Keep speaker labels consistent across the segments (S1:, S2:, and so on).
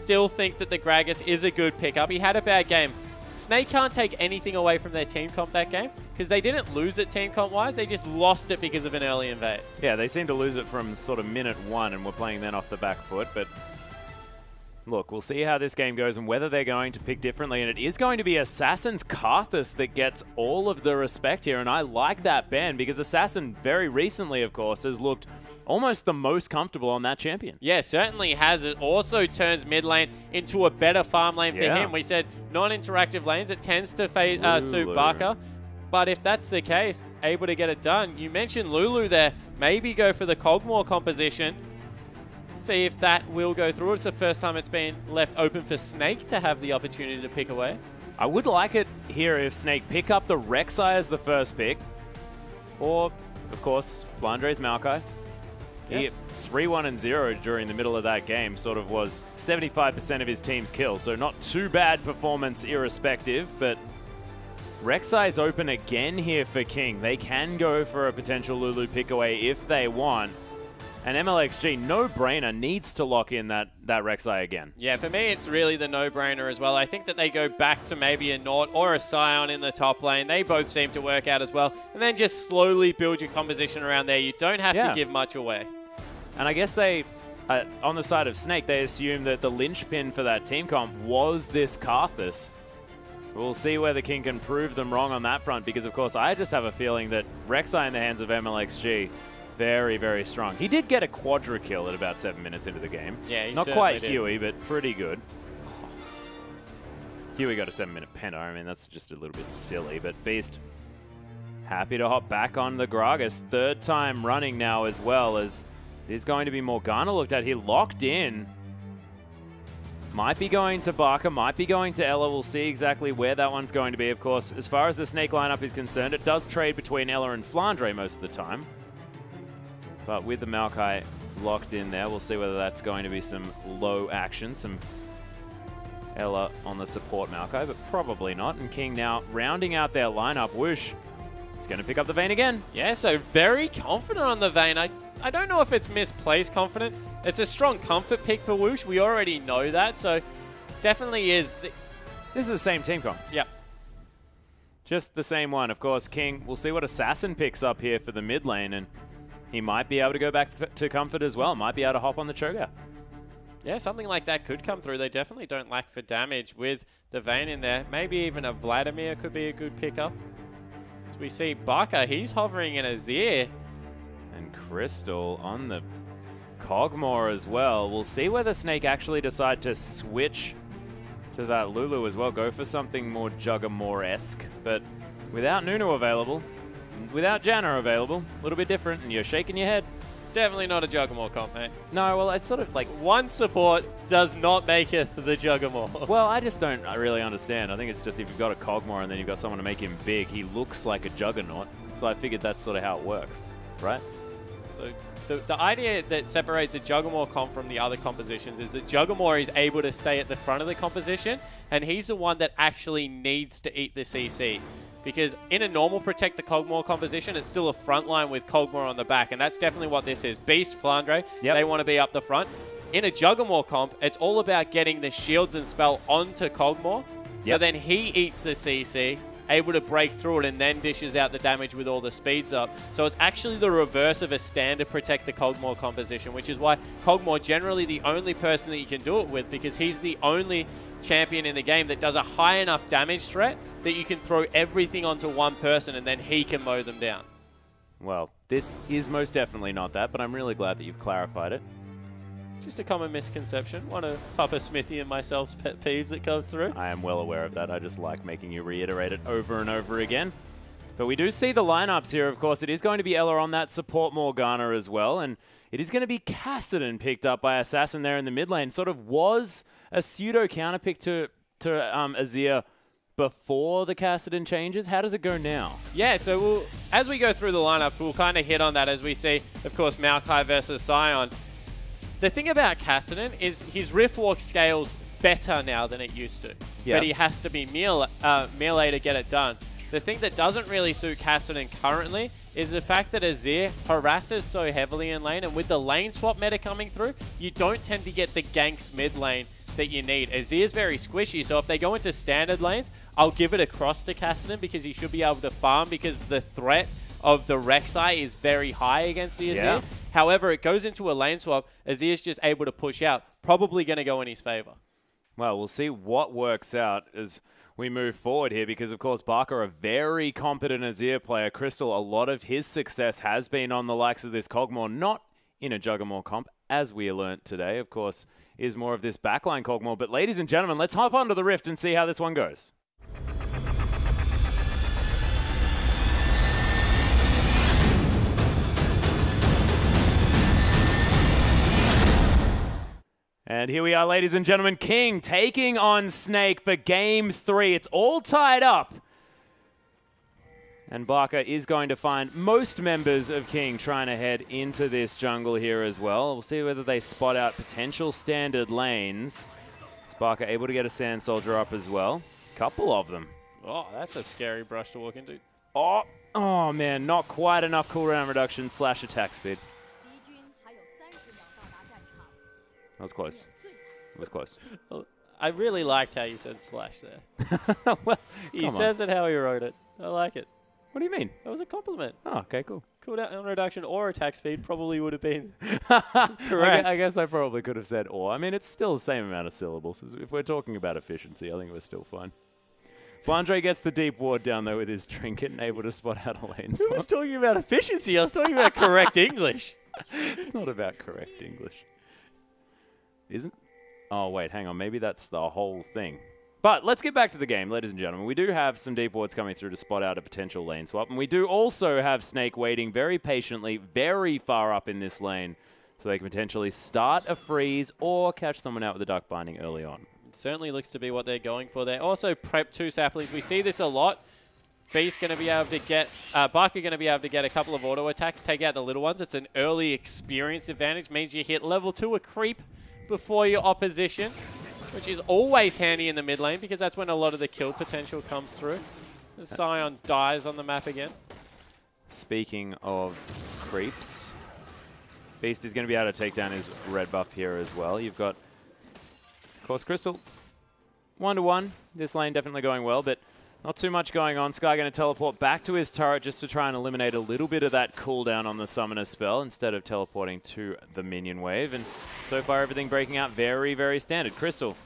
S1: still think that the Gragas is a good pickup. He had a bad game. Snake can't take anything away from their team comp that game because they didn't lose it team comp wise. They just lost it because of an early invade.
S2: Yeah, they seem to lose it from sort of minute 1 and we're playing then off the back foot. But look, we'll see how this game goes and whether they're going to pick differently. And it is going to be Assassin's Karthus that gets all of the respect here. And I like that ban because Assassin very recently, of course, has looked almost the most comfortable on that champion.
S1: Yeah, certainly has. It also turns mid lane into a better farm lane for him. We said non-interactive lanes. It tends to suit Barker. But if that's the case, able to get it done. You mentioned Lulu there. Maybe go for the Cogmore composition. See if that will go through. It's the first time it's been left open for Snake to have the opportunity to pick away.
S2: I would like it here if Snake pick up the Rek'Sai as the first pick. Or, of course, Flandre's Maokai. Yes. 3-1-0 during the middle of that game, sort of was 75% of his team's kills, so not too bad performance irrespective, but Rek'Sai is open again here for King. They can go for a potential Lulu pick away if they want, and MLXG, no-brainer, needs to lock in that Rek'Sai again.
S1: Yeah, for me, it's really the no-brainer as well. I think that they go back to maybe a Naut or a Scion in the top lane. They both seem to work out as well, and then just slowly build your composition around there. You don't have to give much away.
S2: And I guess they, on the side of Snake, they assume that the linchpin for that team comp was this Karthus. We'll see whether King can prove them wrong on that front, because, of course, I just have a feeling that Rek'Sai in the hands of MLXG, very, very strong. He did get a quadra kill at about 7 minutes into the game.
S1: Yeah, he
S2: Not quite
S1: did.
S2: Huey, but pretty good. Huey got a 7-minute penta. I mean, that's just a little bit silly, but Beast happy to hop back on the Gragas. 3rd time running now as well, as there's going to be Morgana looked at here, locked in. Might be going to Barker, might be going to Ella. We'll see exactly where that one's going to be. Of course, as far as the Snake lineup is concerned, it does trade between Ella and Flandre most of the time. But with the Maokai locked in there, we'll see whether that's going to be some low action, some Ella on the support Maokai, but probably not. And King now rounding out their lineup. Whoosh. He's going to pick up the Vayne again.
S1: Yeah, so very confident on the Vayne. I don't know if it's misplaced confident. It's a strong comfort pick for Whoosh. We already know that, so definitely is.
S2: This is the same team comp.
S1: Yeah.
S2: Just the same one. Of course, King, we'll see what Assassin picks up here for the mid lane, and he might be able to go back to comfort as well. Might be able to hop on the Cho'Gath.
S1: Yeah, something like that could come through. They definitely don't lack for damage with the Vayne in there. Maybe even a Vladimir could be a good pickup. As we see Barker, he's hovering in Azir.
S2: And Crystal on the Cogmore as well. We'll see whether Snake actually decide to switch to that Lulu as well. Go for something more Juggermore-esque. But without Nunu available, without Janna available, a little bit different, and you're shaking your head.
S1: Definitely not a Juggermore comp, mate.
S2: No, well, it's sort of like...
S1: One support does not make it the Juggermore.
S2: Well, I just don't really understand. I think it's just if you've got a Cogmore and then you've got someone to make him big, he looks like a Juggernaut. So I figured that's sort of how it works, right?
S1: So the idea that separates a Juggermore comp from the other compositions is that Juggermore is able to stay at the front of the composition, and he's the one that actually needs to eat the CC. Because in a normal Protect the Cogmore composition, it's still a front line with Cogmore on the back, and that's definitely what this is. Beast, Flandre, they want to be up the front. In a Juggermore comp, it's all about getting the shields and spell onto Cogmore, so then he eats the CC, able to break through it, and then dishes out the damage with all the speeds up. So it's actually the reverse of a standard Protect the Cogmore composition, which is why Cogmore generally the only person that you can do it with, because he's the only champion in the game that does a high enough damage threat that you can throw everything onto one person and then he can mow them down.
S2: Well, this is most definitely not that, but I'm really glad that you've clarified it.
S1: Just a common misconception. One of Papa Smithy and myself's pet peeves that comes through.
S2: I am well aware of that. I just like making you reiterate it over and over again. But we do see the lineups here, of course. It is going to be Ella on that support Morgana as well, and it is going to be Kassadin picked up by Assassin there in the mid lane. Sort of was a pseudo counter pick to Azir before the Kassadin changes. How does it go now?
S1: Yeah, so as we go through the lineup, we'll kind of hit on that as we see, of course, Maokai versus Scion. The thing about Kassadin is his Rift Walk scales better now than it used to, but he has to be melee to get it done. The thing that doesn't really suit Kassadin currently is the fact that Azir harasses so heavily in lane, and with the lane swap meta coming through, you don't tend to get the ganks mid lane that you need. Azir is very squishy, so if they go into standard lanes, I'll give it across to Cassidy because he should be able to farm because the threat of the Rek'Sai is very high against the Azir.
S2: Yeah.
S1: However, it goes into a lane swap. Azir's just able to push out. Probably going to go in his favor.
S2: Well, we'll see what works out as we move forward here because, of course, Barker, a very competent Azir player. Crystal, a lot of his success has been on the likes of this Kog'Maw, not in a Juggernaut comp, as we learnt today, of course, is more of this backline Kog'Maw. But ladies and gentlemen, let's hop onto the Rift and see how this one goes. And here we are, ladies and gentlemen. King taking on Snake for Game 3. It's all tied up. And Barker is going to find most members of King trying to head into this jungle here as well. We'll see whether they spot out potential standard lanes. Is Barker able to get a Sand Soldier up as well? Couple of them.
S1: Oh, that's a scary brush to walk into.
S2: Oh man, not quite enough cooldown reduction / attack speed. That was close. It was close.
S1: I really liked how you said slash there.
S2: Well,
S1: he says it how he wrote it. I like it.
S2: What do you mean?
S1: That was a compliment.
S2: Oh, okay, cool.
S1: Cooldown reduction or attack speed probably would have been correct.
S2: I guess I probably could have said or. I mean, it's still the same amount of syllables. If we're talking about efficiency, I think we're still fine. Flandre gets the deep ward down, though, with his trinket and able to spot out a lane swap.
S1: Who was talking about efficiency? I was talking about correct English.
S2: It's not about correct English. Isn't? Oh, wait, hang on. Maybe that's the whole thing. But let's get back to the game, ladies and gentlemen. We do have some deep wards coming through to spot out a potential lane swap. And we do also have Snake waiting very patiently, very far up in this lane, so they can potentially start a freeze or catch someone out with a Duck Binding early on.
S1: It certainly looks to be what they're going for there. Also, prep 2 saplings. We see this a lot. Beast going to be able to get, Barker going to be able to get a couple of auto attacks, take out the little ones. It's an early experience advantage. Means you hit level 2 a creep before your opposition, which is always handy in the mid lane because that's when a lot of the kill potential comes through. The Scion dies on the map again.
S2: Speaking of creeps, Beast is going to be able to take down his red buff here as well. You've got, of course, Crystal 1-to-1. This lane definitely going well, but not too much going on. Sky going to teleport back to his turret just to try and eliminate a little bit of that cooldown on the summoner spell instead of teleporting to the minion wave. And so far, everything breaking out very, very standard. Crystal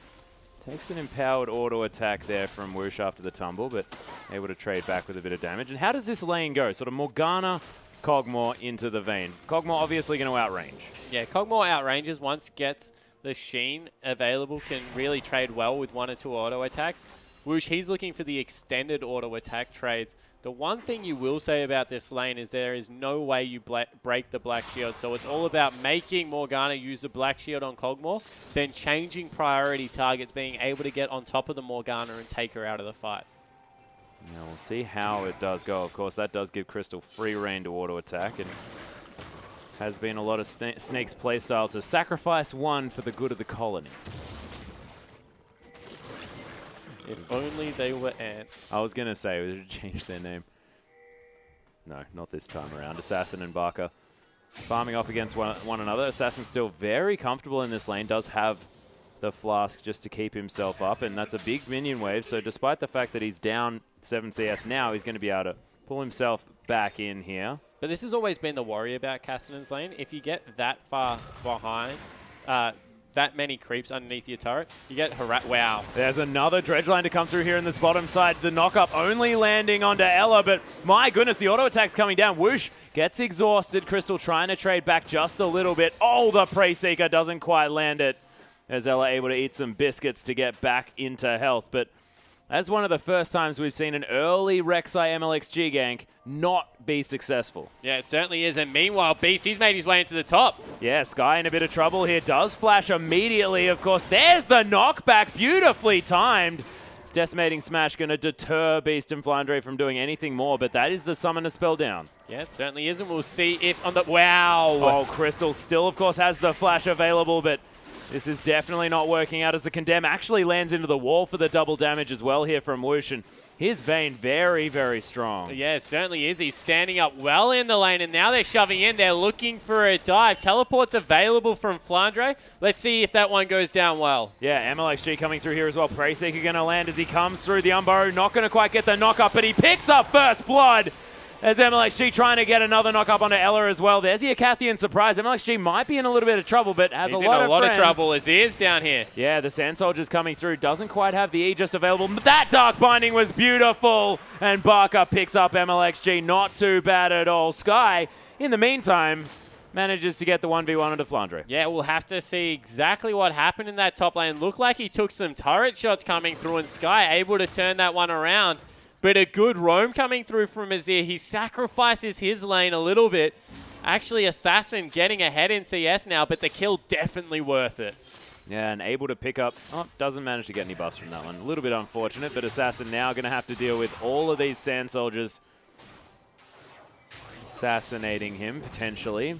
S2: takes an empowered auto attack there from Whoosh after the tumble, but able to trade back with a bit of damage. And how does this lane go? Sort of Morgana, Kog'Maw into the Vayne. Kog'Maw obviously going to outrange.
S1: Yeah, Kog'Maw outranges once gets the Sheen available, can really trade well with 1 or 2 auto attacks. Whoosh, he's looking for the extended auto attack trades. The one thing you will say about this lane is there is no way you break the Black Shield. So it's all about making Morgana use the Black Shield on Kog'Maw, then changing priority targets, being able to get on top of the Morgana and take her out of the fight.
S2: Yeah, we'll see how it does go. Of course, that does give Crystal free reign to auto attack, and has been a lot of Snake's playstyle to sacrifice one for the good of the colony.
S1: If only they were ants.
S2: I was going to say, we should change their name. No, not this time around. Assassin and Barker farming off against one another. Assassin still very comfortable in this lane, does have the flask just to keep himself up, and that's a big minion wave. So despite the fact that he's down 7 CS now, he's going to be able to pull himself back in here.
S1: But this has always been the worry about Cassidy's lane. If you get that far behind, that many creeps underneath your turret, you get wow.
S2: There's another dredge line to come through here in this bottom side. The knock-up only landing onto Ella, but my goodness, the auto attack's coming down. Whoosh gets exhausted. Crystal trying to trade back just a little bit. Oh, the Prey Seeker doesn't quite land it, as Ella able to eat some biscuits to get back into health. But that's one of the first times we've seen an early Rek'Sai MLXG gank not be successful.
S1: Yeah, it certainly is. And meanwhile, Beast, he's made his way into the top.
S2: Yeah, Sky in a bit of trouble here. Does flash immediately, of course. There's the knockback. Beautifully timed. It's Decimating Smash going to deter Beast and Flandre from doing anything more, but that is the summoner spell down.
S1: Yeah, it certainly is, and we'll see if on the... Wow!
S2: Oh, Crystal still, of course, has the flash available, but This is definitely not working out as the Condemn actually lands into the wall for the double damage as well here from Whoosh. And his Vayne very, very strong.
S1: Yeah, it certainly is. He's standing up well in the lane, and now they're shoving in. They're looking for a dive. Teleport's available from Flandre. Let's see if that one goes down well.
S2: Yeah, MLXG coming through here as well. Preyseeker going to land as he comes through the Umbo. Not going to quite get the knock up, but he picks up first blood. As MLXG trying to get another knock up onto Ella as well. There's the Acathian surprise. MLXG might be in a little bit of trouble, but has
S1: He's
S2: a lot
S1: in
S2: of
S1: a lot
S2: friends.
S1: of trouble as he is down here.
S2: Yeah, the Sand Soldier's coming through. Doesn't quite have the E just available. But that Dark Binding was beautiful. And Barker picks up MLXG. Not too bad at all. Sky, in the meantime, manages to get the 1v1 onto Flandre.
S1: Yeah, we'll have to see exactly what happened in that top lane. Looked like he took some turret shots coming through, and Sky able to turn that one around. But a good roam coming through from Azir. He sacrifices his lane a little bit. Actually, Assassin getting ahead in CS now, but the kill definitely worth it.
S2: Yeah, and able to pick up. Oh, doesn't manage to get any buffs from that one. A little bit unfortunate, but Assassin now going to have to deal with all of these Sand Soldiers assassinating him, potentially.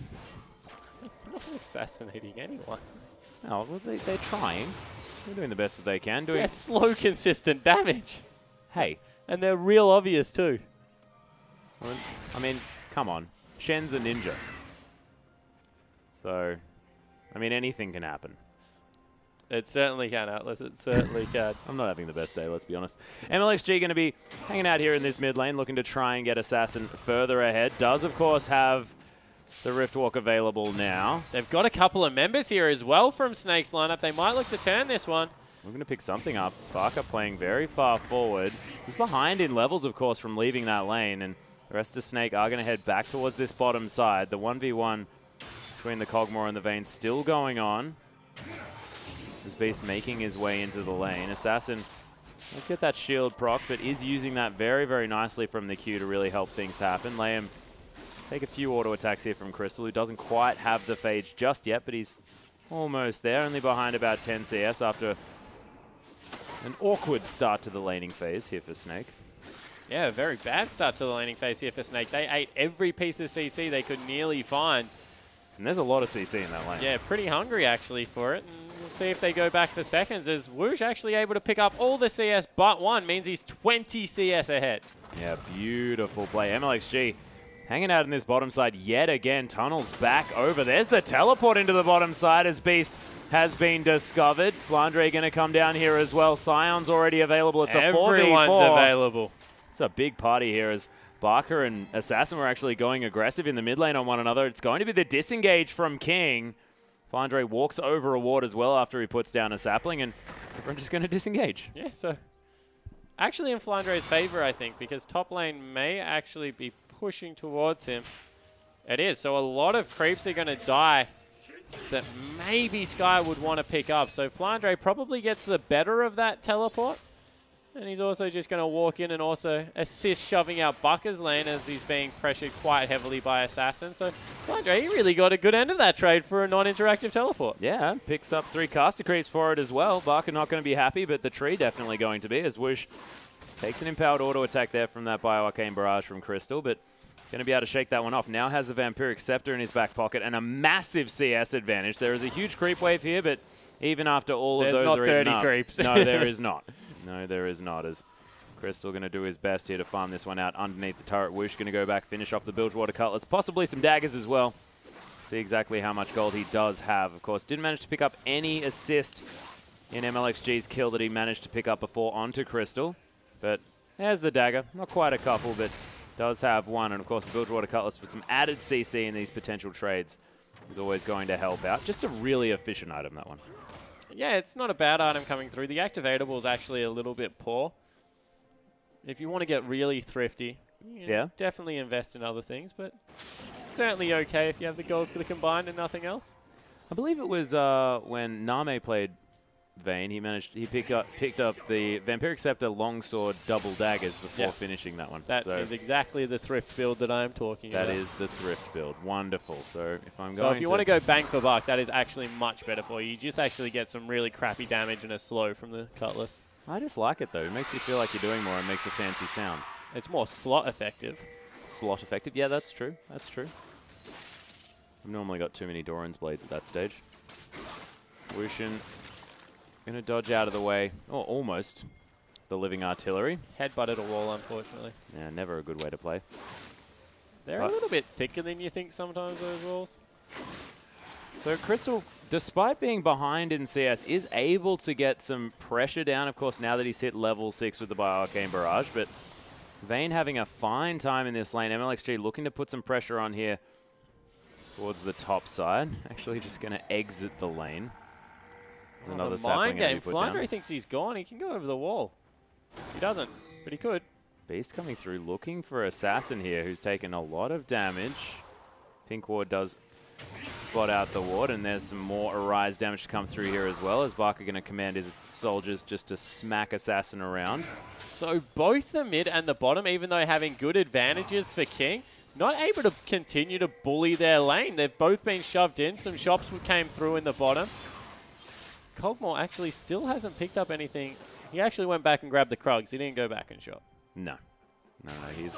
S1: Not assassinating anyone.
S2: Oh, well, they're trying. They're doing the best that they can.
S1: Yeah, slow, consistent damage.
S2: Hey.
S1: And they're real obvious too.
S2: I mean, come on. Shen's a ninja. So, I mean, anything can happen.
S1: It certainly can, Atlas. It certainly can.
S2: I'm not having the best day, let's be honest. MLXG going to be hanging out here in this mid lane, looking to try and get Assassin further ahead. Does, of course, have the Riftwalk available now.
S1: They've got a couple of members here as well from Snake's lineup. They might look to turn this one.
S2: We're going to pick something up. Barker playing very far forward. He's behind in levels, of course, from leaving that lane. And the rest of Snake are going to head back towards this bottom side. The 1v1 between the Cogmore and the Vayne still going on. This Beast making his way into the lane. Assassin, let's get that shield proc, but is using that very, very nicely from the Q to really help things happen. Liam take a few auto attacks here from Crystal, who doesn't quite have the phage just yet, but he's almost there. Only behind about 10 CS after an awkward start to the laning phase here for Snake.
S1: Yeah, a very bad start to the laning phase here for Snake. They ate every piece of CC they could nearly find.
S2: And there's a lot of CC in that lane.
S1: Yeah, pretty hungry actually for it. And we'll see if they go back for seconds, as Whoosh actually able to pick up all the CS but one. Means he's 20 CS ahead.
S2: Yeah, beautiful play. MLXG hanging out in this bottom side yet again. Tunnels back over. There's the teleport into the bottom side as Beast has been discovered. Flandre going to come down here as well. Scion's already available. It's a 4v4.
S1: Everyone's available.
S2: It's a big party here as Barker and Assassin were actually going aggressive in the mid lane on one another. It's going to be the disengage from King. Flandre walks over a ward as well after he puts down a sapling, and everyone's just going to disengage.
S1: Yeah, so actually in Flandre's favor, I think, because top lane may actually be pushing towards him. It is. So a lot of creeps are going to die that maybe Sky would want to pick up. So Flandre probably gets the better of that teleport. And he's also just going to walk in and also assist shoving out Bucker's lane as he's being pressured quite heavily by Assassin. So Flandre, he really got a good end of that trade for a non-interactive teleport.
S2: Yeah, picks up 3 caster creeps for it as well. Barker not going to be happy, but the tree definitely going to be, as Whoosh takes an empowered auto attack there from that Bioarcane Barrage from Crystal, but going to be able to shake that one off. Now has the Vampiric Scepter in his back pocket and a massive CS advantage. There is a huge creep wave here, but even after all of those are eaten up,
S1: 30 creeps.
S2: No, there is not. No, there is not, as Crystal going to do his best here to farm this one out underneath the turret. Whoosh going to go back, finish off the Bilgewater Cutlass, possibly some daggers as well. See exactly how much gold he does have. Of course, didn't manage to pick up any assist in MLXG's kill that he managed to pick up before onto Crystal. But there's the dagger. Not quite a couple, but does have one. And of course, the Bilgewater Cutlass for some added CC in these potential trades is always going to help out. Just a really efficient item, that one.
S1: Yeah, it's not a bad item coming through. The activatable is actually a little bit poor. If you want to get really thrifty, you know, definitely invest in other things, but certainly okay if you have the gold for the combined and nothing else.
S2: I believe it was when Name played Vayne, he picked up the Vampiric Scepter Longsword double daggers before finishing that one.
S1: That is exactly the thrift build that I'm talking about.
S2: That is the thrift build. Wonderful. So
S1: if you want to go bang for buck, that is actually much better for you. You just actually get some really crappy damage and a slow from the Cutlass.
S2: I just like it though. It makes you feel like you're doing more and makes a fancy sound.
S1: It's more slot effective.
S2: Slot effective? Yeah, that's true. That's true. I've normally got too many Doran's blades at that stage. Wushin going to dodge out of the way. Oh, almost. The living artillery.
S1: Headbutted a wall, unfortunately.
S2: Yeah, never a good way to play.
S1: They're a little bit thicker than you think sometimes, those walls.
S2: So Crystal, despite being behind in CS, is able to get some pressure down, of course, now that he's hit level 6 with the Bio-Arcane Barrage. But Vayne having a fine time in this lane. MLXG looking to put some pressure on here towards the top side. Actually just going to exit the lane. There's another sapling going to be put down.
S1: Flandre thinks he's gone. He can go over the wall. He doesn't, but he could.
S2: Beast coming through, looking for Assassin here, who's taken a lot of damage. Pink Ward does spot out the ward, and there's some more Arise damage to come through here as well, as Barker going to command his soldiers just to smack Assassin around.
S1: So both the mid and the bottom, even though having good advantages for King, not able to continue to bully their lane. They've both been shoved in. Some shops came through in the bottom. Kog'Maw actually still hasn't picked up anything. He actually went back and grabbed the Krugs. He didn't go back and shot.
S2: No. No, he's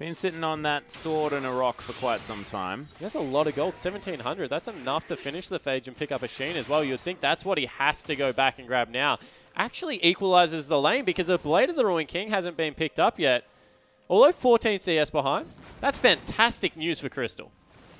S2: been sitting on that sword and a rock for quite some time.
S1: He has a lot of gold, 1,700. That's enough to finish the Phage and pick up a Sheen as well. You'd think that's what he has to go back and grab now. Actually equalizes the lane because the Blade of the Ruined King hasn't been picked up yet. Although 14 CS behind, that's fantastic news for Crystal.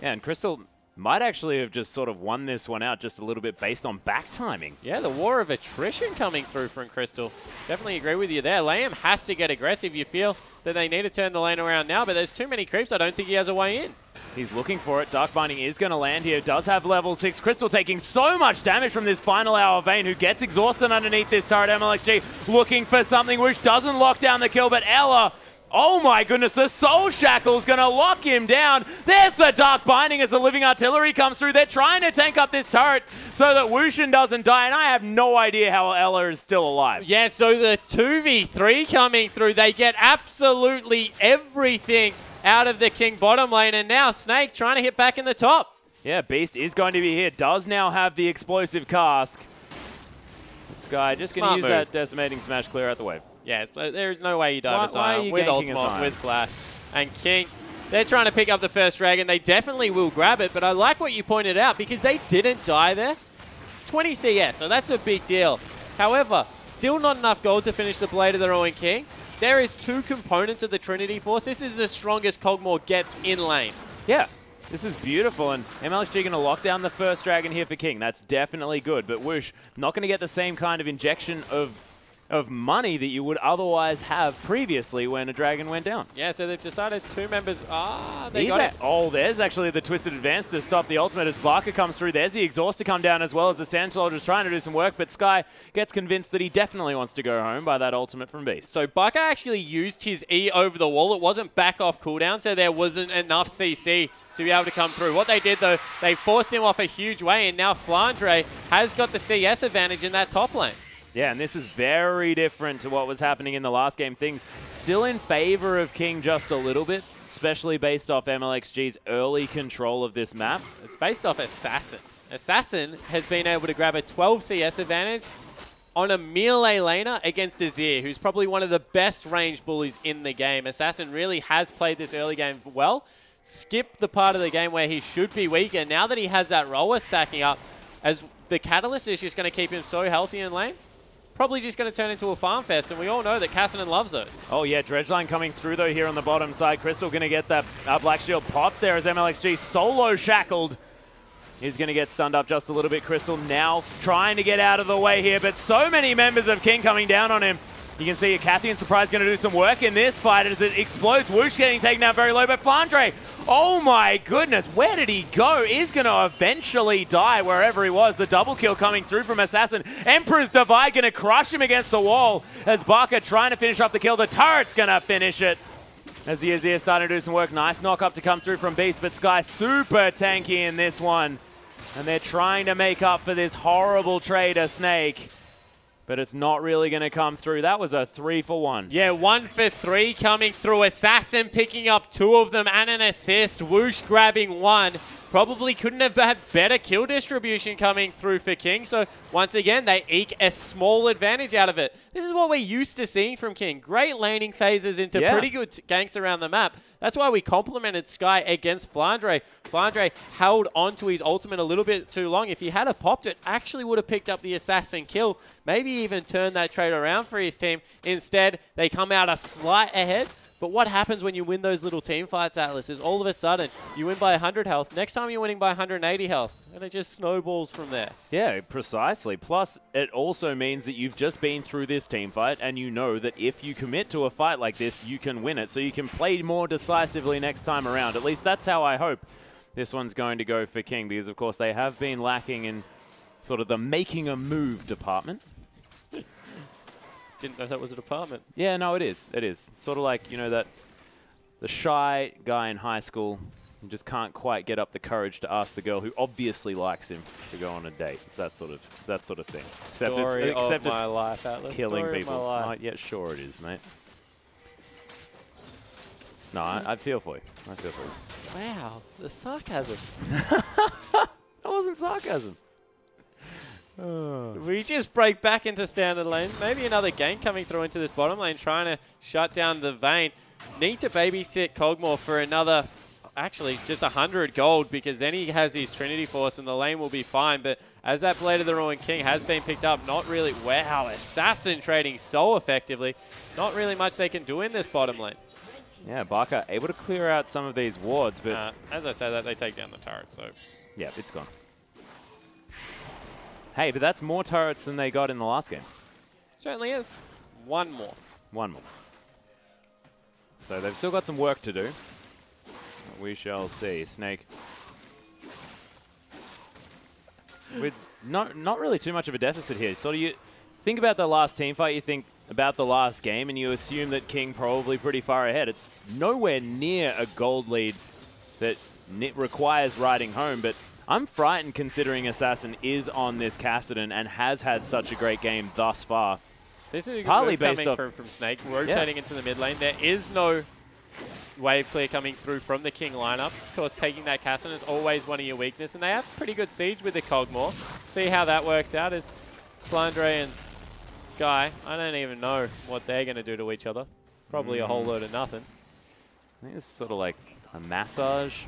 S2: Yeah, and Crystal might actually have just sort of won this one out just a little bit based on back timing.
S1: Yeah, the war of attrition coming through from Crystal. Definitely agree with you there. Liam has to get aggressive. You feel that they need to turn the lane around now, but there's too many creeps. I don't think he has a way in.
S2: He's looking for it. Dark Binding is going to land here. Does have level 6. Crystal taking so much damage from this final hour. Vayne, who gets exhausted underneath this turret. MLXG looking for something which doesn't lock down the kill, but Ella... Oh my goodness, the Soul Shackle's going to lock him down. There's the Dark Binding as the Living Artillery comes through. They're trying to tank up this turret so that Wushin doesn't die, and I have no idea how Ella is still alive.
S1: Yeah, so the 2v3 coming through. They get absolutely everything out of the King bottom lane, and now Snake trying to hit back in the top.
S2: Yeah, Beast is going to be here. Does now have the explosive cask. Sky just going to use that Decimating Smash, clear out the wave.
S1: Yeah, there's no way you dive Asylum with Ultimate, with Flash. And King, they're trying to pick up the first dragon. They definitely will grab it, but I like what you pointed out because they didn't die there. 20 CS, so that's a big deal. However, still not enough gold to finish the Blade of the Ruined King. There is 2 components of the Trinity Force. This is the strongest Kog'Maw gets in lane.
S2: Yeah, this is beautiful, and MLXG going to lock down the first dragon here for King. That's definitely good, but Woosh not going to get the same kind of injection of money that you would otherwise have previously when a dragon went down.
S1: Yeah, so they've decided 2 members... they got it.
S2: Oh, there's actually the Twisted Advance to stop the ultimate as Barker comes through. There's the Exhaust to come down as well as the Sand Soldier's trying to do some work, but Sky gets convinced that he definitely wants to go home by that ultimate from Beast.
S1: So Barker actually used his E over the wall. It wasn't back off cooldown, so there wasn't enough CC to be able to come through. What they did, though, they forced him off a huge way, and now Flandre has got the CS advantage in that top lane.
S2: Yeah, and this is very different to what was happening in the last game. Things still in favor of King just a little bit, especially based off MLXG's early control of this map.
S1: It's based off Assassin. Assassin has been able to grab a 12 CS advantage on a melee laner against Azir, who's probably one of the best range bullies in the game. Assassin really has played this early game well, skipped the part of the game where he should be weaker. Now that he has that roller stacking up, as the Catalyst is just going to keep him so healthy in lane, probably just going to turn into a farm fest, and we all know that Kassadin loves those.
S2: Oh yeah, Dredgeline coming through though here on the bottom side. Crystal going to get that Black Shield popped there as MLXG solo shackled. He's going to get stunned up just a little bit. Crystal now trying to get out of the way here, but so many members of King coming down on him. You can see Cathy and Surprise going to do some work in this fight as it explodes. Whoosh getting taken down very low, but Flandre, oh my goodness, where did he go? Is going to eventually die wherever he was. The double kill coming through from Assassin. Emperor's Divide going to crush him against the wall as Barker trying to finish off the kill. The turret's going to finish it as the Azir starting to do some work. Nice knock up to come through from Beast, but Sky super tanky in this one. And they're trying to make up for this horrible trade of Snake. But it's not really going to come through. That was a 3-for-1.
S1: Yeah, 1 for 3 coming through. Assassin picking up 2 of them and an assist. Whoosh grabbing 1. Probably couldn't have had better kill distribution coming through for King. So once again, they eke a small advantage out of it. This is what we're used to seeing from King. Great laning phases into pretty good ganks around the map. That's why we complimented Sky against Flandre. Flandre held onto his ultimate a little bit too long. If he had have popped it, actually would have picked up the assassin kill. Maybe even turned that trade around for his team. Instead, they come out a slight ahead. But what happens when you win those little team fights, Atlas, is all of a sudden you win by 100 health. Next time you're winning by 180 health. And it just snowballs from there.
S2: Yeah, precisely. Plus, it also means that you've just been through this team fight and you know that if you commit to a fight like this, you can win it. So you can play more decisively next time around. At least that's how I hope this one's going to go for King. Because, of course, they have been lacking in sort of the making a move department.
S1: Didn't know that was a department.
S2: Yeah, no, it is. It is. It's sort of like, you know, that the shy guy in high school who just can't quite get up the courage to ask the girl who obviously likes him to go on a date. It's that sort of thing.
S1: Story of my life, Atlas.
S2: Killing
S1: Story
S2: people.
S1: of my life.
S2: Yeah, sure it is, mate. No, I feel for you. I feel for you.
S1: Wow, the sarcasm.
S2: That wasn't sarcasm.
S1: We just break back into standard lanes. Maybe another gank coming through into this bottom lane, trying to shut down the Vayne. Need to babysit Kog'Maw for another, actually, just 100 gold, because then he has his Trinity Force and the lane will be fine. But as that Blade of the Ruined King has been picked up, not really, wow, Assassin trading so effectively. Not really much they can do in this bottom lane.
S2: Yeah, Barker able to clear out some of these wards, but...
S1: as I say that, they take down the turret, so...
S2: Yeah, it's gone. Hey, but that's more turrets than they got in the last game.
S1: Certainly is. One more.
S2: One more. So they've still got some work to do. We shall see. Snake. With not really too much of a deficit here. Sort of you think about the last team fight, you think about the last game, and you assume that King probably pretty far ahead. It's nowhere near a gold lead that requires riding home, but I'm frightened considering Assassin is on this Kassadin and has had such a great game thus far.
S1: This is
S2: partly
S1: based
S2: based
S1: from Snake, rotating into the mid lane. There is no wave clear coming through from the King lineup. Of course, taking that Kassadin is always one of your weaknesses, and they have pretty good siege with the Kog'Maw. See how that works out as Flandre and Sky, I don't even know what they're going to do to each other. Probably a whole load of nothing.
S2: I think it's sort of like a massage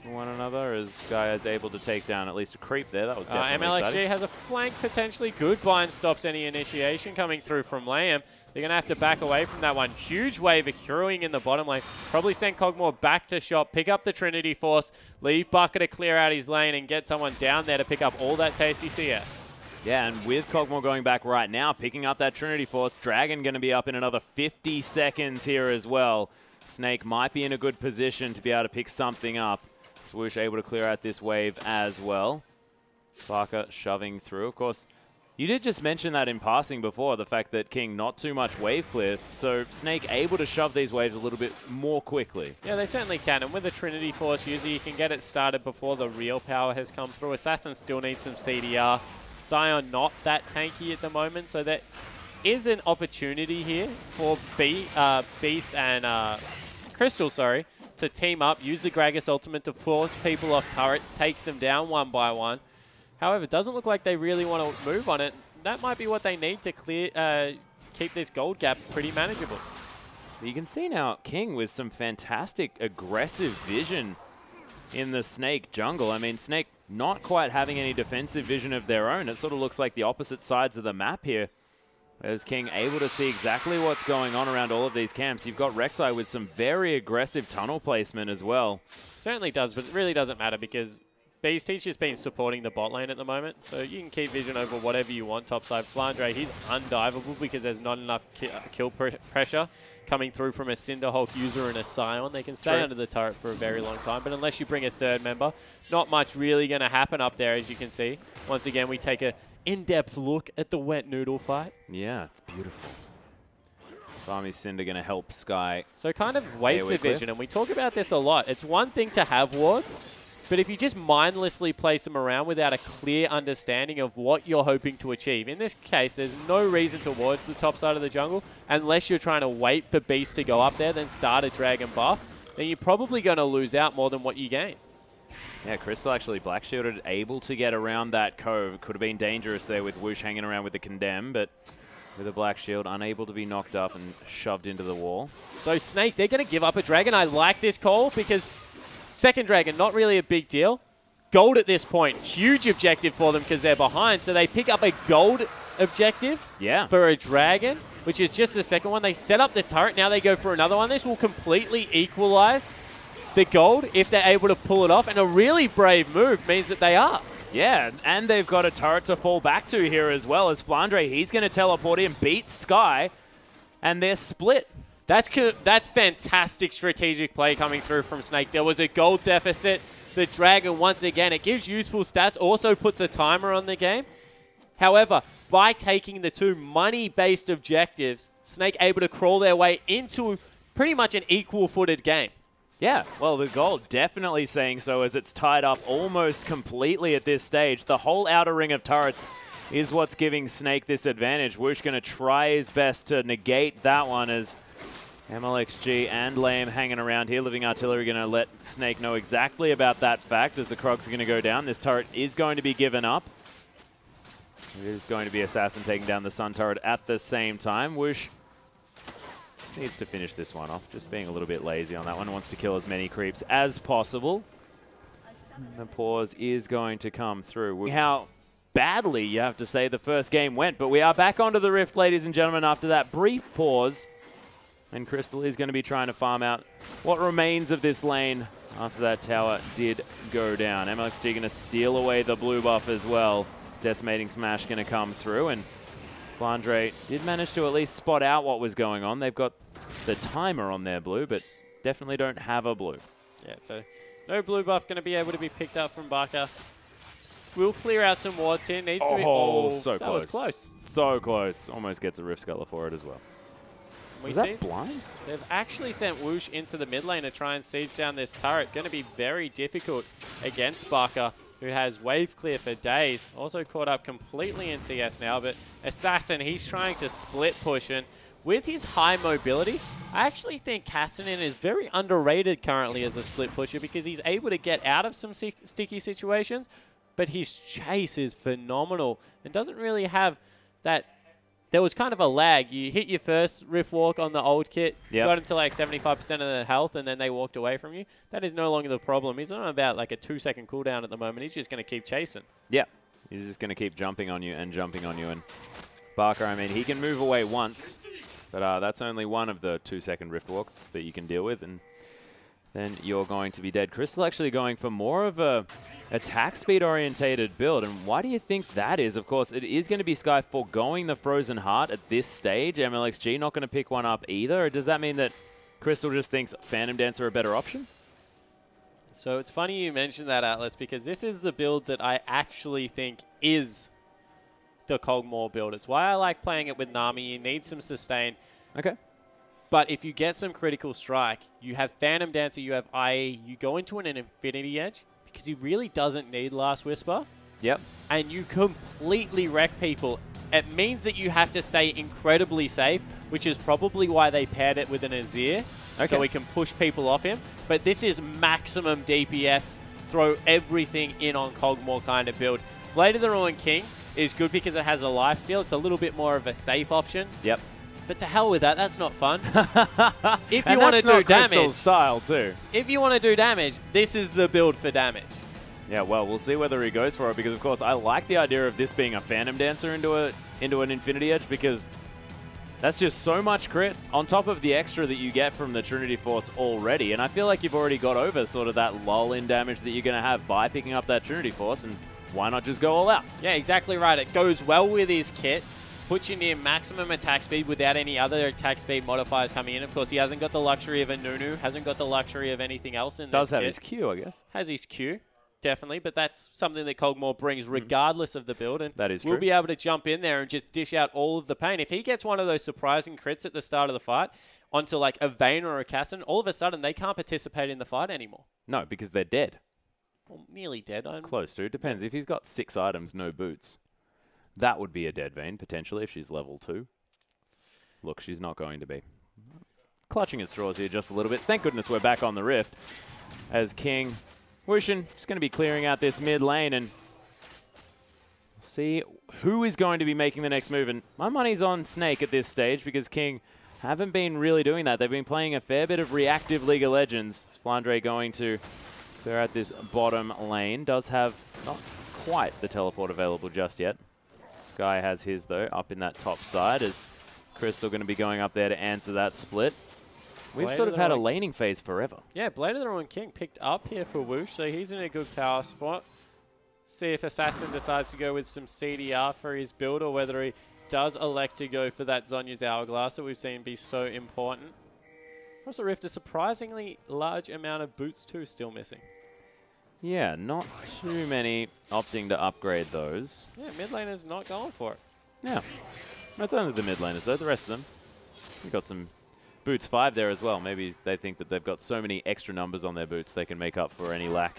S2: for one another as Sky is able to take down at least a creep there. That was definitely
S1: MLXG
S2: exciting.
S1: has a flank potentially. Good blind stops any initiation coming through from Lamb. They're going to have to back away from that one. Huge wave accruing in the bottom lane. Probably send Kog'Maw back to shop, pick up the Trinity Force, leave Bucker to clear out his lane and get someone down there to pick up all that tasty CS.
S2: Yeah, and with Kog'Maw going back right now, picking up that Trinity Force, Dragon going to be up in another 50 seconds here as well. Snake might be in a good position to be able to pick something up. Swoosh able to clear out this wave as well. Barker shoving through. Of course, you did just mention that in passing before, the fact that King not too much wave clear, so Snake able to shove these waves a little bit more quickly.
S1: Yeah, they certainly can, and with the Trinity Force user, you can get it started before the real power has come through. Assassin still needs some CDR. Sion not that tanky at the moment, so there is an opportunity here for Beast and Crystal, sorry, to team up, use the Gragas ultimate to force people off turrets, take them down one by one. However, it doesn't look like they really want to move on it. That might be what they need to keep this gold gap pretty manageable.
S2: You can see now King with some fantastic aggressive vision in the Snake jungle. I mean, Snake not quite having any defensive vision of their own. It sort of looks like the opposite sides of the map here. As King able to see exactly what's going on around all of these camps. You've got Rek'Sai with some very aggressive tunnel placement as well.
S1: Certainly does, but it really doesn't matter because Beast, he's just been supporting the bot lane at the moment. So you can keep vision over whatever you want topside. Flandre, he's undivable because there's not enough kill pressure coming through from a Cinderhulk user and a Sion. They can stay under the turret for a very long time, but unless you bring a third member, not much really going to happen up there, as you can see. Once again, we take a in-depth look at the wet noodle fight.
S2: Yeah, it's beautiful. Army Cinder going to help Sky.
S1: So kind of wasted vision, and we talk about this a lot. It's one thing to have wards, but if you just mindlessly place them around without a clear understanding of what you're hoping to achieve. In this case, there's no reason to ward the top side of the jungle unless you're trying to wait for Beast to go up there, then start a Dragon buff. Then you're probably going to lose out more than what you gain.
S2: Yeah, Crystal actually black shielded, able to get around that cove. Could have been dangerous there with Whoosh hanging around with the Condemn, but with a black shield, unable to be knocked up and shoved into the wall.
S1: So Snake, they're going to give up a dragon. I like this call because second dragon, not really a big deal. Gold at this point, huge objective for them because they're behind. So they pick up a gold objective for a dragon, which is just the second one. They set up the turret. Now they go for another one. This will completely equalize the gold if they're able to pull it off. And a really brave move means that they are.
S2: Yeah, and they've got a turret to fall back to here as well as Flandre. He's going to teleport in, beat Sky, and they're split.
S1: That's fantastic strategic play coming through from Snake. There was a gold deficit. The dragon, once again, it gives useful stats, also puts a timer on the game. However, by taking the two money-based objectives, Snake able to crawl their way into pretty much an equal-footed game.
S2: Yeah, well, the gold definitely saying so as it's tied up almost completely at this stage. The whole outer ring of turrets is what's giving Snake this advantage. Whoosh going to try his best to negate that one as MLXG and Lame hanging around here. Living Artillery going to let Snake know exactly about that fact as the Crocs are going to go down. This turret is going to be given up. It is going to be Assassin taking down the Sun turret at the same time. Whoosh just needs to finish this one off. Just being a little bit lazy on that one. Wants to kill as many creeps as possible. The pause is going to come through. How badly, you have to say, the first game went. But we are back onto the Rift, ladies and gentlemen, after that brief pause. And Crystal is going to be trying to farm out what remains of this lane after that tower did go down. MLXG going to steal away the blue buff as well. Decimating Smash going to come through, and Flandre did manage to at least spot out what was going on. They've got the timer on their blue, but definitely don't have a blue.
S1: Yeah, so no blue buff going to be able to be picked up from Barker. We'll clear out some wards here. Needs to be.
S2: Oh, so
S1: that
S2: close.
S1: was close.
S2: So close. Almost gets a Rift Scuttler for it as well. Was that blind?
S1: They've actually sent Whoosh into the mid lane to try and siege down this turret. Going to be very difficult against Barker, who has wave clear for days. Also caught up completely in CS now, but Assassin, he's trying to split push, and with his high mobility, I actually think Cassinan is very underrated currently as a split pusher because he's able to get out of some sticky situations, but his chase is phenomenal and doesn't really have that. There was kind of a lag. You hit your first Rift Walk on the old kit, got him to like 75% of the health, and then they walked away from you. That is no longer the problem. He's on about like a 2-second cooldown at the moment. He's just going to keep chasing.
S2: Yeah, he's just going to keep jumping on you and jumping on you. And Barker, I mean, he can move away once, but that's only one of the 2-second Rift Walks that you can deal with, and then you're going to be dead. Crystal actually going for more of a attack speed orientated build, and why do you think that is? Of course, it is going to be Sky foregoing the Frozen Heart at this stage. MLXG not going to pick one up either, or does that mean that Crystal just thinks Phantom Dancer a better option?
S1: So it's funny you mentioned that, Atlas, because this is the build that I actually think is the Kog'Maw build. It's why I like playing it with Nami. You need some sustain.
S2: Okay.
S1: But if you get some critical strike, you have Phantom Dancer, you have IE, you go into an Infinity Edge, because he really doesn't need Last Whisper.
S2: Yep.
S1: And you completely wreck people. It means that you have to stay incredibly safe, which is probably why they paired it with an Azir, so we can push people off him. But this is maximum DPS, throw everything in on Kog'Maw kind of build. Blade of the Ruined King is good because it has a lifesteal. It's a little bit more of a safe option.
S2: Yep.
S1: But to hell with that, that's not fun. If you want to do damage,
S2: style too.
S1: If you want to do damage, this is the build for damage.
S2: Yeah, well, we'll see whether he goes for it because, of course, I like the idea of this being a Phantom Dancer into an Infinity Edge because that's just so much crit on top of the extra that you get from the Trinity Force already. And I feel like you've already got over sort of that lull in damage that you're going to have by picking up that Trinity Force, and why not just go all out?
S1: Yeah, exactly right. It goes well with his kit. Puts you near maximum attack speed without any other attack speed modifiers coming in. Of course, he hasn't got the luxury of a Nunu, hasn't got the luxury of anything else in this
S2: Does have
S1: kit.
S2: his Q, I guess.
S1: Has his Q, definitely, but that's something that Kog'Maw brings regardless of the build. And
S2: that is true.
S1: We'll be able to jump in there and just dish out all of the pain. If he gets one of those surprising crits at the start of the fight onto like a Vayne or a Cassin, all of a sudden they can't participate in the fight anymore.
S2: No, because they're dead.
S1: Well, nearly dead.
S2: Close to. Depends. If he's got 6 items, no boots. That would be a dead Vayne, potentially, if she's level 2. Look, she's not going to be. Clutching at straws here just a little bit. Thank goodness we're back on the Rift, as King Wushin just going to be clearing out this mid lane and see who is going to be making the next move. And my money's on Snake at this stage because King haven't been really doing that. They've been playing a fair bit of reactive League of Legends. Flandre going to clear out this bottom lane. Does have not quite the teleport available just yet. Sky has his, though, up in that top side as Crystal going to be going up there to answer that split. We've sort of had a laning phase forever.
S1: Yeah, Blade of the Ruined King picked up here for Woosh, so he's in a good power spot. See if Assassin decides to go with some CDR for his build or whether he does elect to go for that Zhonya's Hourglass that we've seen be so important. Also, Rift, a surprisingly large amount of boots too still missing.
S2: Yeah, not too many opting to upgrade those.
S1: Yeah, mid laner's not going for it.
S2: Yeah, that's only the mid laners though. The rest of them, we've got some boots 5 there as well. Maybe they think that they've got so many extra numbers on their boots they can make up for any lack.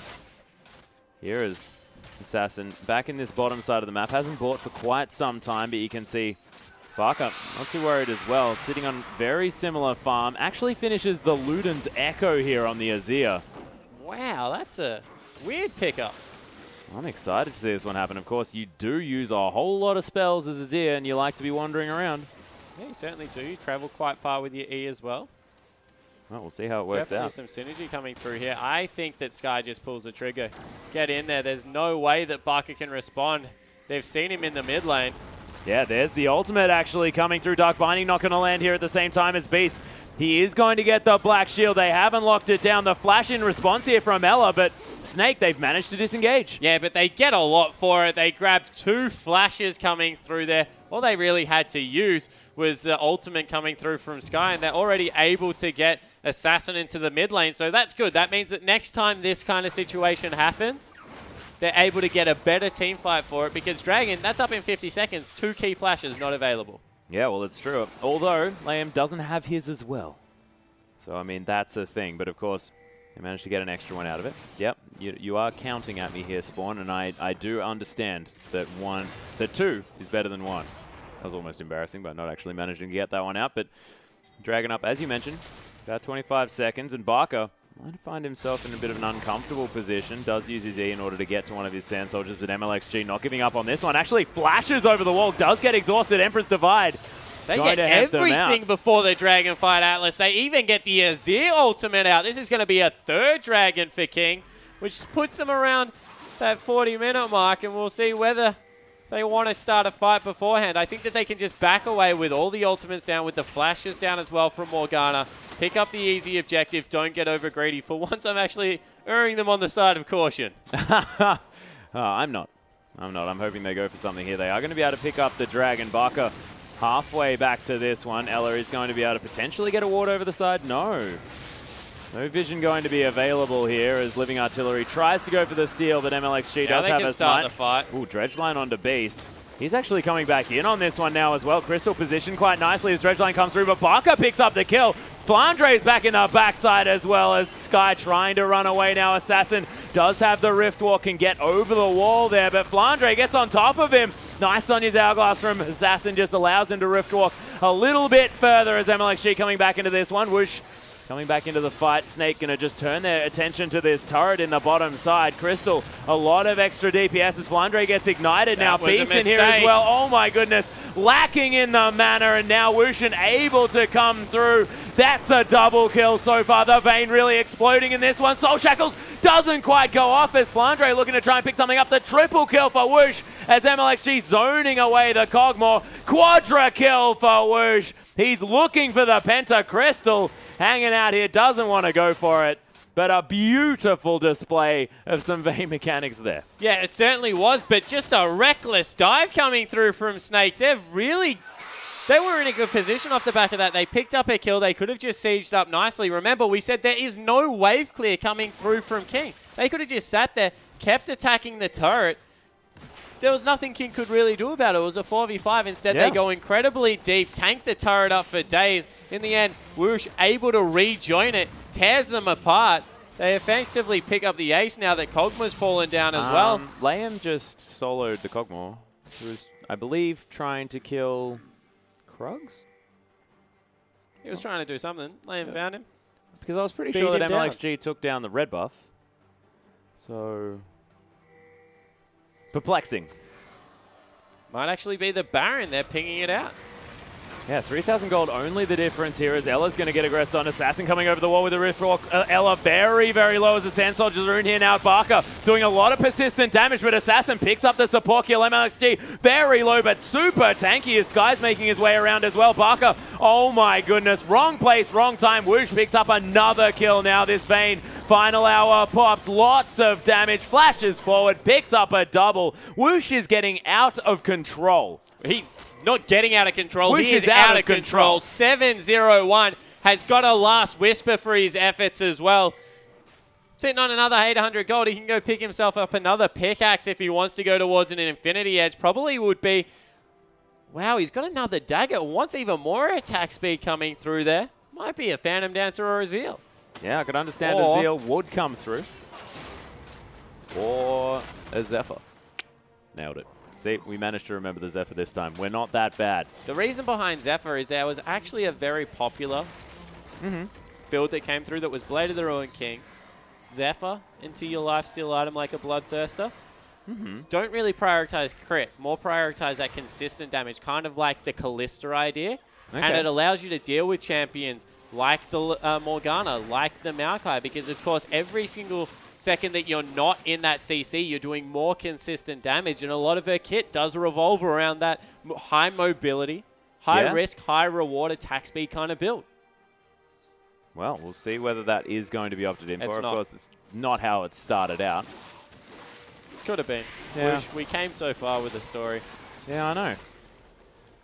S2: Here is Assassin back in this bottom side of the map. Hasn't bought for quite some time, but you can see Barker not too worried as well. Sitting on very similar farm. Actually finishes the Luden's Echo here on the Azir.
S1: Wow, that's a weird pickup.
S2: I'm excited to see this one happen. Of course, you do use a whole lot of spells as Azir, and you like to be wandering around.
S1: Yeah, you certainly do. You travel quite far with your E as well.
S2: Well, we'll see how it works out.
S1: Definitely some synergy coming through here. I think that Sky just pulls the trigger. Get in there. There's no way that Barker can respond. They've seen him in the mid lane.
S2: Yeah, there's the ultimate actually coming through. Dark Binding not going to land here at the same time as Beast. He is going to get the Black Shield. They haven't locked it down. The flash in response here from Ella, but Snake, they've managed to disengage.
S1: Yeah, but they get a lot for it. They grabbed 2 flashes coming through there. All they really had to use was the ultimate coming through from Sky, and they're already able to get Assassin into the mid lane, so that's good. That means that next time this kind of situation happens, they're able to get a better team fight for it, because Dragon, that's up in 50 seconds. 2 key flashes not available.
S2: Yeah, well, it's true. Although, Liam doesn't have his as well. So, I mean, that's a thing. But, of course, they managed to get an extra one out of it. Yep, you are counting at me here, Spawn, and I do understand that 2 is better than 1. That was almost embarrassing, but not actually managing to get that one out. But Dragon up, as you mentioned, about 25 seconds, and Barker might find himself in a bit of an uncomfortable position. Does use his E in order to get to one of his Sand Soldiers, but MLXG not giving up on this one. Actually flashes over the wall, does get exhausted. Empress Divide.
S1: They get everything before the Dragon fight Atlas. They even get the Azir ultimate out. This is going to be a 3rd Dragon for King, which puts them around that 40-minute mark, and we'll see whether they want to start a fight beforehand. I think that they can just back away with all the ultimates down, with the flashes down as well from Morgana. Pick up the easy objective. Don't get over greedy. For once, I'm actually erring them on the side of caution.
S2: I'm not. I'm hoping they go for something here. They are going to be able to pick up the Dragon. Barker halfway back to this one. Ella is going to be able to potentially get a ward over the side. No. No vision going to be available here as Living Artillery tries to go for the steal, but MLXG does have a smite.
S1: The fight.
S2: Ooh, Dredgeline onto Beast. He's actually coming back in on this one now as well. Crystal positioned quite nicely as Dredgeline comes through, but Barker picks up the kill. Flandre is back in the backside as well as Sky trying to run away now. Assassin does have the Rift Walk, can get over the wall there, but Flandre gets on top of him. Nice on his Hourglass from Assassin, just allows him to Rift Walk a little bit further as MLXG coming back into this one. Whoosh. Coming back into the fight, Snake going to just turn their attention to this turret in the bottom side. Crystal, a lot of extra DPS as Flandre gets ignited now. Beast in here as well. Oh my goodness. Lacking in the mana, and now Wushin able to come through. That's a double kill so far. The Vayne really exploding in this one. Soul Shackles doesn't quite go off as Flandre looking to try and pick something up. The triple kill for Whoosh as MLXG zoning away the Cogmore. Quadra kill for Whoosh. He's looking for the Penta Crystal. Hanging out here, doesn't want to go for it. But a beautiful display of some Vayne mechanics there.
S1: Yeah, it certainly was, but just a reckless dive coming through from Snake. They were in a good position off the back of that. They picked up a kill. They could have just sieged up nicely. Remember, we said there is no wave clear coming through from King. They could have just sat there, kept attacking the turret. There was nothing King could really do about it. It was a 4v5. Instead, they go incredibly deep, tank the turret up for days. In the end, Whoosh able to rejoin it, tears them apart. They effectively pick up the ace now that Kog'Maw's fallen down as well.
S2: Liam just soloed the Kog'Maw, who was, I believe, trying to kill Krugs?
S1: He was trying to do something. Liam found him.
S2: Because I was pretty sure that MLXG took down the red buff. So, perplexing.
S1: Might actually be the Baron. They're pinging it out.
S2: Yeah, 3,000 gold only the difference here as Ella's going to get aggressed on Assassin coming over the wall with a Rift Walk. Ella very, very low as the Sand Soldiers are in here now. Barker doing a lot of persistent damage, but Assassin picks up the support kill. MLXG very low, but super tanky as Sky's making his way around as well. Barker, oh my goodness, wrong place, wrong time. Whoosh picks up another kill now. This Vayne final hour popped, lots of damage, flashes forward, picks up a double. Whoosh is getting out of control.
S1: He's not getting out of control.
S2: Whoosh
S1: He is out of control. 7-0-1 has got a last whisper for his efforts as well. Sitting on another 800 gold. He can go pick himself up another pickaxe if he wants to go towards an Infinity Edge. Probably would be... Wow, he's got another dagger. Wants even more attack speed coming through there. Might be a Phantom Dancer or a Zeal.
S2: Yeah, I could understand a Zeal would come through. Or a Zephyr. Nailed it. See, we managed to remember the Zephyr this time. We're not that bad.
S1: The reason behind Zephyr is there was actually a very popular build that came through that was Blade of the Ruined King. Zephyr into your lifesteal item like a Bloodthirster. Don't really prioritize crit. More prioritize that consistent damage, kind of like the Callista idea.
S2: Okay.
S1: And it allows you to deal with champions like the Morgana, like the Maokai, because of course every single second that you're not in that CC, you're doing more consistent damage, and a lot of her kit does revolve around that high mobility, high risk, high reward attack speed kind of build.
S2: Well, we'll see whether that is going to be opted in for. Of
S1: not.
S2: course, it's not how it started out.
S1: Could have been.
S2: Yeah.
S1: We came so far with the story.
S2: Yeah, I know.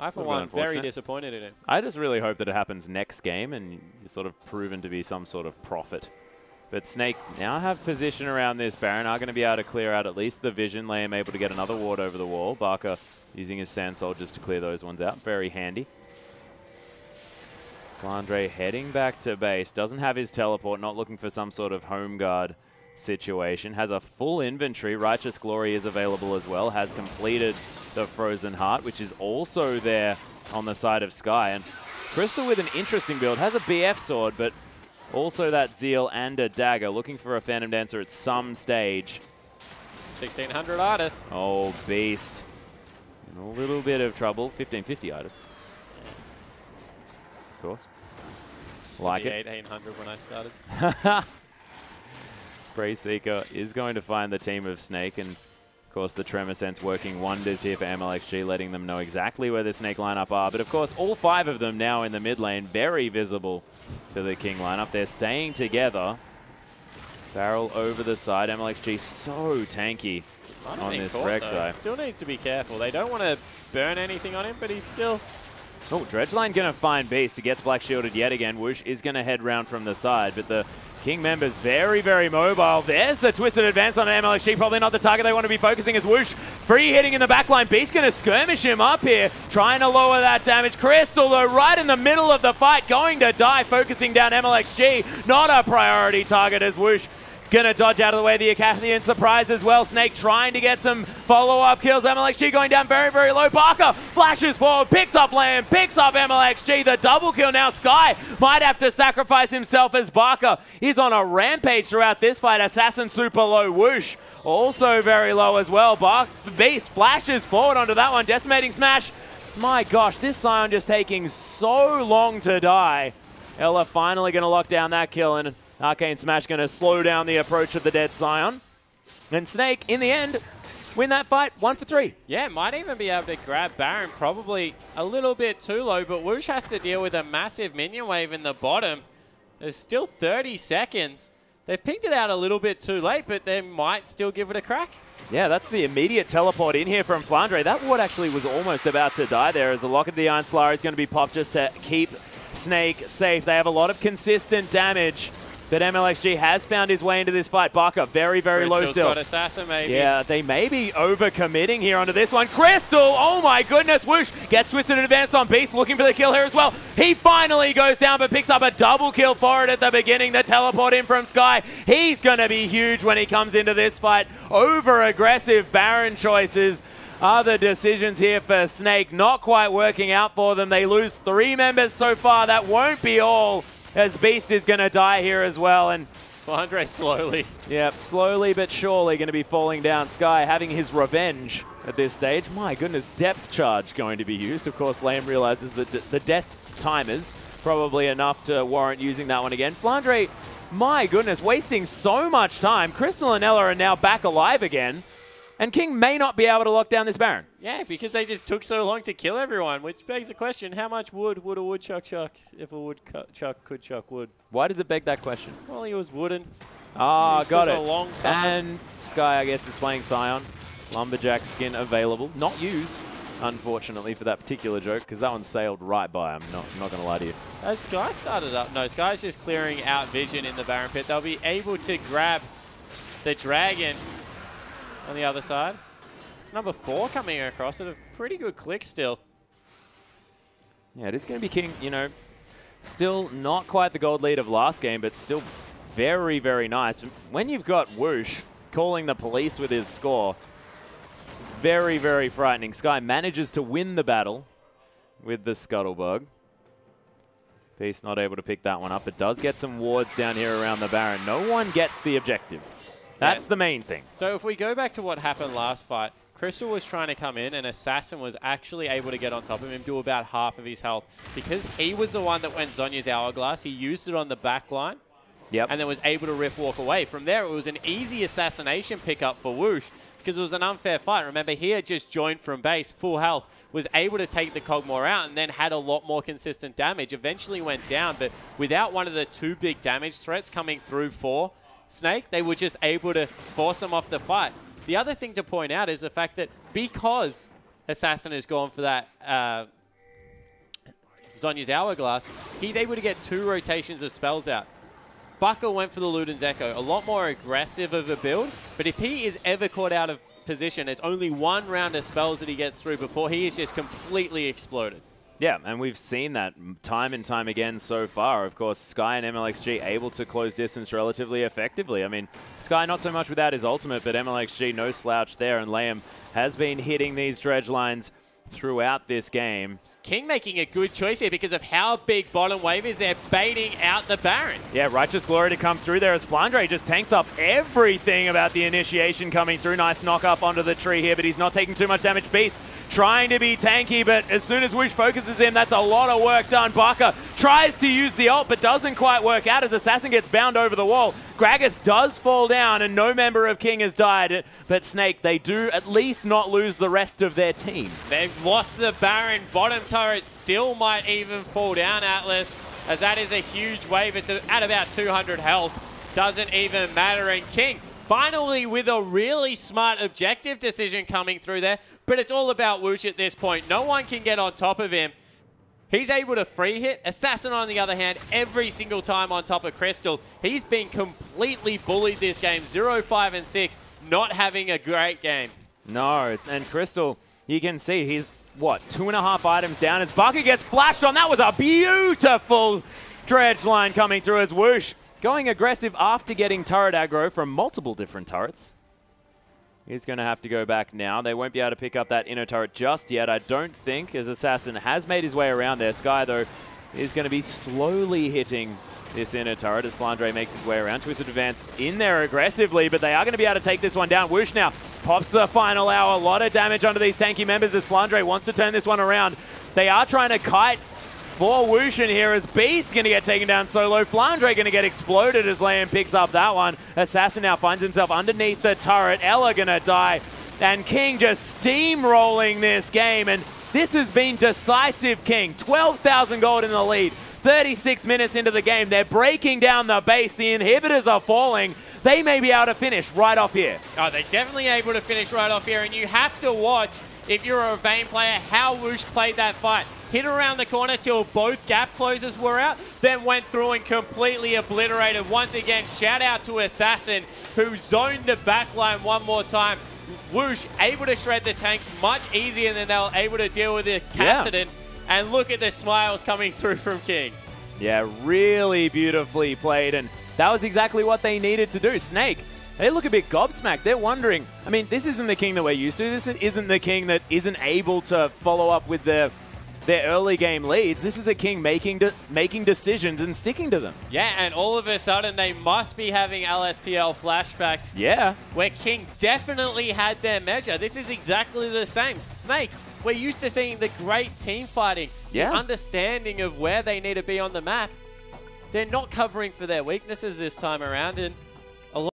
S1: I, for one, very disappointed in it.
S2: I just really hope that it happens next game and you're sort of proven to be some sort of prophet. But Snake now have position around this Baron, are going to be able to clear out at least the vision. Liam able to get another ward over the wall. Barker using his Sand Soldiers to clear those ones out. Very handy. Flandre heading back to base. Doesn't have his teleport, not looking for some sort of home guard situation. Has a full inventory. Righteous Glory is available as well. Has completed the Frozen Heart, which is also there on the side of Sky. And Crystal with an interesting build. Has a BF sword, but also that Zeal and a dagger. Looking for a Phantom Dancer at some stage.
S1: 1600 Artis.
S2: Oh, Beast. In a little bit of trouble. 1550 Artis. Of course. Like it.
S1: 1800 when I started.
S2: Praise Seeker is going to find the team of Snake, and of course the Tremor Sense working wonders here for MLXG, letting them know exactly where the Snake lineup are. But of course, all 5 of them now in the mid lane, very visible to the King lineup. They're staying together. Barrel over the side. MLXG so tanky on this Rek'Sai.
S1: Still needs to be careful. They don't want to burn anything on him, but he's still...
S2: Oh, Dredgeline going to find Beast. He gets Black Shielded yet again. Whoosh is going to head round from the side, but the King member's very, very mobile. There's the Twisted Advance on MLXG. Probably not the target they want to be focusing as Whoosh. Free hitting in the backline. Beast going to skirmish him up here, trying to lower that damage. Crystal, though, right in the middle of the fight, going to die, focusing down MLXG. Not a priority target as Whoosh gonna dodge out of the way. The Acathian surprise as well. Snake trying to get some follow-up kills. MLXG going down very, very low. Barker flashes forward, picks up Lamb, picks up MLXG. The double kill now. Sky might have to sacrifice himself as Barker is on a rampage throughout this fight. Assassin super low. Whoosh also very low as well. Beast flashes forward onto that one. Decimating smash. My gosh, this Scion just taking so long to die. Ella finally gonna lock down that kill, and Arcane Smash going to slow down the approach of the dead Scion. And Snake, in the end, win that fight 1 for 3.
S1: Yeah, might even be able to grab Baron. Probably a little bit too low, but Whoosh has to deal with a massive minion wave in the bottom. There's still 30 seconds. They've picked it out a little bit too late, but they might still give it a crack.
S2: Yeah, that's the immediate teleport in here from Flandre. That ward actually was almost about to die there as the Lock of the Iron Slayer is going to be popped just to keep Snake safe. They have a lot of consistent damage. But MLXG has found his way into this fight. Barker very, very low still.
S1: Got Assassin maybe.
S2: Yeah, they may be overcommitting here onto this one. Crystal, oh my goodness, Whoosh gets Twisted Advance on Beast, looking for the kill here as well. He finally goes down, but picks up a double kill for it at the beginning. The teleport in from Sky. He's going to be huge when he comes into this fight. Over-aggressive Baron choices. Other decisions here for Snake not quite working out for them. They lose 3 members so far. That won't be all, as Beast is going to die here as well. And
S1: Flandre slowly.
S2: Yep, slowly but surely going to be falling down. Sky having his revenge at this stage. My goodness, depth charge going to be used. Of course, Liam realizes that the death timers probably enough to warrant using that one again. Flandre, my goodness, wasting so much time. Crystal and Ella are now back alive again. And King may not be able to lock down this Baron.
S1: Yeah, because they just took so long to kill everyone, which begs the question, how much wood would a woodchuck chuck if a woodchuck could chuck wood?
S2: Why does it beg that question?
S1: Well, he was wooden.
S2: Ah, got it.
S1: A long time.
S2: And Sky, I guess, is playing Scion. Lumberjack skin available. Not used, unfortunately, for that particular joke, because that one sailed right by. I'm not going to lie to you.
S1: As Sky started up, no, Sky's just clearing out vision in the Baron pit. They'll be able to grab the dragon on the other side. It's number 4 coming across at a pretty good click still.
S2: Yeah, it is going to be King, you know, still not quite the gold lead of last game, but still very, very nice. When you've got Whoosh calling the police with his score, it's very, very frightening. Sky manages to win the battle with the Scuttlebug. Beast not able to pick that one up. It does get some wards down here around the Baron. No one gets the objective. That's the main thing.
S1: So if we go back to what happened last fight, Crystal was trying to come in and Assassin was actually able to get on top of him, do about half of his health. Because he was the one that went Zhonya's Hourglass, he used it on the back line.
S2: Yep.
S1: And then was able to riff walk away. From there, it was an easy assassination pickup for Whoosh because it was an unfair fight. Remember, he had just joined from base, full health, was able to take the Cogmore out and then had a lot more consistent damage. Eventually went down, but without one of the 2 big damage threats coming through for Snake, they were just able to force him off the fight. The other thing to point out is the fact that because Assassin has gone for that Zhonya's Hourglass, he's able to get 2 rotations of spells out. Bucker went for the Luden's Echo, a lot more aggressive of a build, but if he is ever caught out of position, it's only 1 round of spells that he gets through before he is just completely exploded.
S2: Yeah, and we've seen that time and time again so far. Of course, Sky and MLXG able to close distance relatively effectively. I mean, Sky not so much without his ultimate, but MLXG no slouch there, and Liam has been hitting these dredge lines throughout this game.
S1: King making a good choice here because of how big bottom wave is. They're baiting out the Baron.
S2: Yeah, Righteous Glory to come through there as Flandre just tanks up everything about the initiation coming through. Nice knock up onto the tree here, but he's not taking too much damage. Beast trying to be tanky, but as soon as Whoosh focuses him, that's a lot of work done. Barker tries to use the ult, but doesn't quite work out as Assassin gets bound over the wall. Gragas does fall down, and no member of King has died, but Snake, they do at least not lose the rest of their team.
S1: They've lost the Baron. Bottom turret still might even fall down, Atlas, as that is a huge wave. It's at about 200 health. Doesn't even matter, and King finally with a really smart objective decision coming through there, but it's all about Whoosh at this point. No one can get on top of him. He's able to free hit. Assassin, on the other hand, every single time on top of Crystal. He's been completely bullied this game. 0, 5, and 6, not having a great game.
S2: No, and Crystal, you can see he's, what, 2.5 items down as Barker gets flashed on. That was a beautiful dredge line coming through as Whoosh going aggressive after getting turret aggro from multiple different turrets. He's going to have to go back now. They won't be able to pick up that inner turret just yet, I don't think, as Assassin has made his way around there. Sky, though, is going to be slowly hitting this inner turret as Flandre makes his way around. Twisted Advance in there aggressively, but they are going to be able to take this one down. Whoosh now pops the final hour. A lot of damage onto these tanky members as Flandre wants to turn this one around. They are trying to kite for Whoosh in here as Beast going to get taken down solo. Flandre going to get exploded as Liam picks up that one. Assassin now finds himself underneath the turret. Ella going to die. And King just steamrolling this game. And this has been decisive, King. 12,000 gold in the lead. 36 minutes into the game. They're breaking down the base. The inhibitors are falling. They may be able to finish right off here.
S1: Oh, they're definitely able to finish right off here. And you have to watch, if you're a Vayne player, how Whoosh played that fight. Hit around the corner till both gap closers were out, then went through and completely obliterated. Once again, shout out to Assassin, who zoned the backline one more time. Whoosh able to shred the tanks much easier than they were able to deal with the Kassadin. Yeah. And look at the smiles coming through from King.
S2: Yeah, really beautifully played, and that was exactly what they needed to do. Snake, they look a bit gobsmacked. They're wondering, I mean, this isn't the King that we're used to. This isn't the King that isn't able to follow up with the their early game leads. This is a King making decisions and sticking to them.
S1: Yeah, and all of a sudden they must be having LSPL flashbacks.
S2: Yeah.
S1: Where King definitely had their measure. This is exactly the same. Snake, we're used to seeing the great team fighting, the understanding of where they need to be on the map. They're not covering for their weaknesses this time around, and